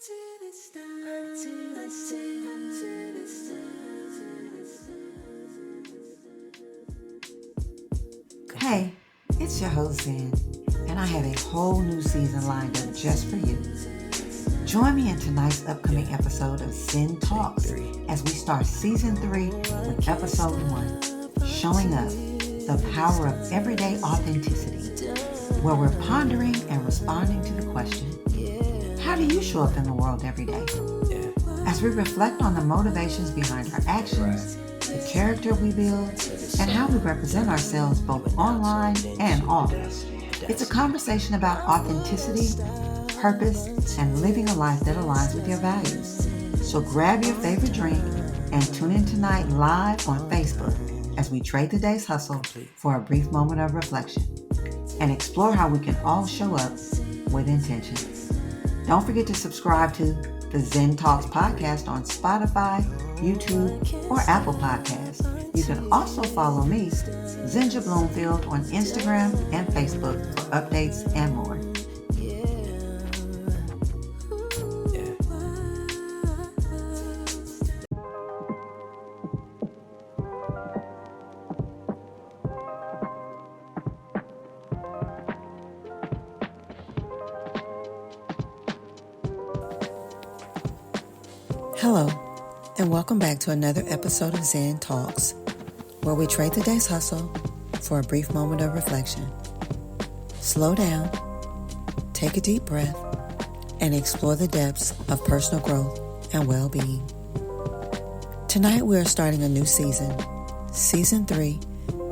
Hey, it's your host Zen, and I have a whole new season lined up just for you. Join me in tonight's upcoming episode of Zen Talks as we start season 3 with episode 1, Showing Up, the Power of Everyday Authenticity, where we're pondering and responding to the question, how do you show up in the world every day? As we reflect on the motivations behind our actions, the character we build, and how we represent ourselves both online and off. It's a conversation about authenticity, purpose, and living a life that aligns with your values. So grab your favorite drink and tune in tonight live on Facebook as we trade the day's hustle for a brief moment of reflection and explore how we can all show up with intention. Don't forget to subscribe to the Zen Talks podcast on Spotify, YouTube, or Apple Podcasts. You can also follow me, Zenja Bloomfield, on Instagram and Facebook for updates and more. Hello, and welcome back to another episode of Zen Talks, where we trade the day's hustle for a brief moment of reflection. Slow down, take a deep breath, and explore the depths of personal growth and well-being. Tonight we are starting a new season, Season 3,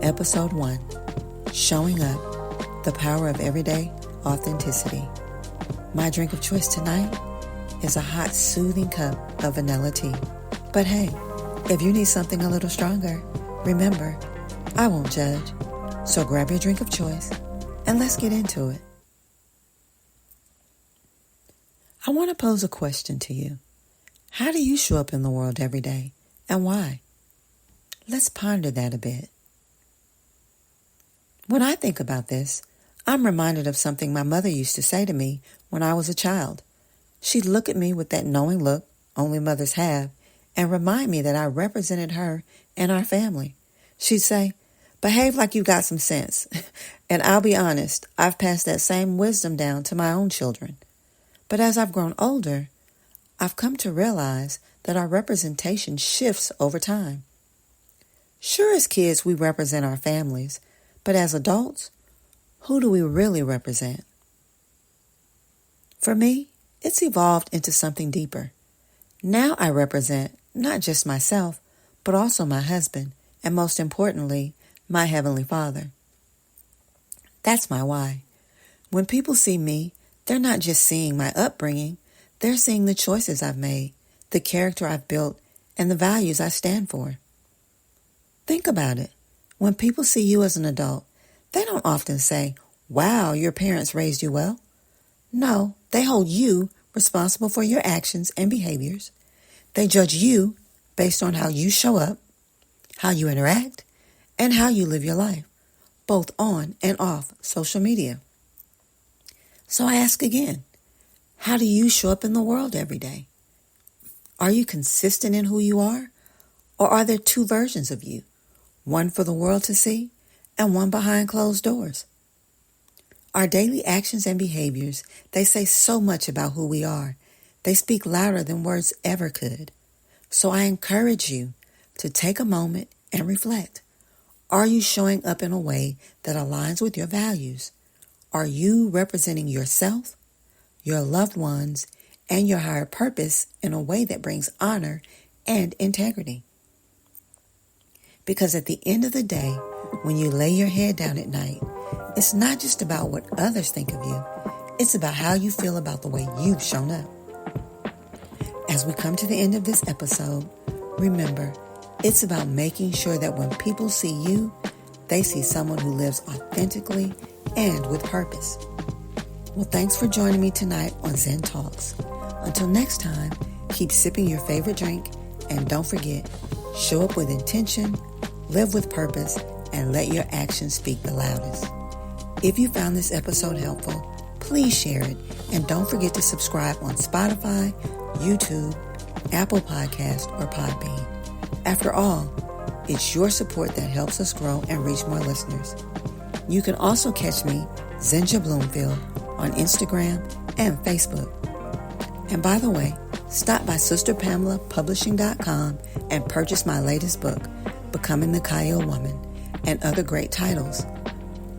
Episode 1, Showing Up, the Power of Everyday Authenticity. My drink of choice tonight is a hot, soothing cup of vanilla tea. But hey, if you need something a little stronger, remember, I won't judge. So grab your drink of choice and let's get into it. I want to pose a question to you. How do you show up in the world every day and why? Let's ponder that a bit. When I think about this, I'm reminded of something my mother used to say to me when I was a child. She'd look at me with that knowing look only mothers have and remind me that I represented her and our family. She'd say, behave like you got some sense. And I'll be honest, I've passed that same wisdom down to my own children. But as I've grown older, I've come to realize that our representation shifts over time. Sure, as kids, we represent our families, but as adults, who do we really represent? For me, it's evolved into something deeper. Now I represent not just myself, but also my husband, and most importantly, my Heavenly Father. That's my why. When people see me, they're not just seeing my upbringing, they're seeing the choices I've made, the character I've built, and the values I stand for. Think about it. When people see you as an adult, they don't often say, wow, your parents raised you well. No, they hold you responsible for your actions and behaviors. They judge you based on how you show up, how you interact, and how you live your life, both on and off social media. So I ask again, how do you show up in the world every day? Are you consistent in who you are? Or are there two versions of you, one for the world to see and one behind closed doors? Our daily actions and behaviors, they say so much about who we are. They speak louder than words ever could. So I encourage you to take a moment and reflect. Are you showing up in a way that aligns with your values? Are you representing yourself, your loved ones, and your higher purpose in a way that brings honor and integrity? Because at the end of the day, when you lay your head down at night, it's not just about what others think of you. It's about how you feel about the way you've shown up. As we come to the end of this episode, remember, it's about making sure that when people see you, they see someone who lives authentically and with purpose. Well, thanks for joining me tonight on Zen Talks. Until next time, keep sipping your favorite drink, and don't forget, show up with intention, live with purpose, and let your actions speak the loudest. If you found this episode helpful, please share it. And don't forget to subscribe on Spotify, YouTube, Apple Podcasts, or Podbean. After all, it's your support that helps us grow and reach more listeners. You can also catch me, Zenja Bloomfield, on Instagram and Facebook. And by the way, stop by SisterPamelaPublishing.com and purchase my latest book, Becoming the Kyle Woman, and other great titles.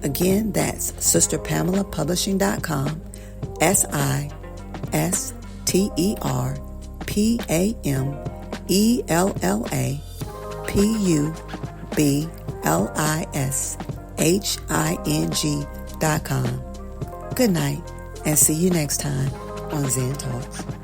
Again, that's SisterPamelaPublishing.com, SisterPamelaPublishing.com. Good night, and see you next time on Zen Talks.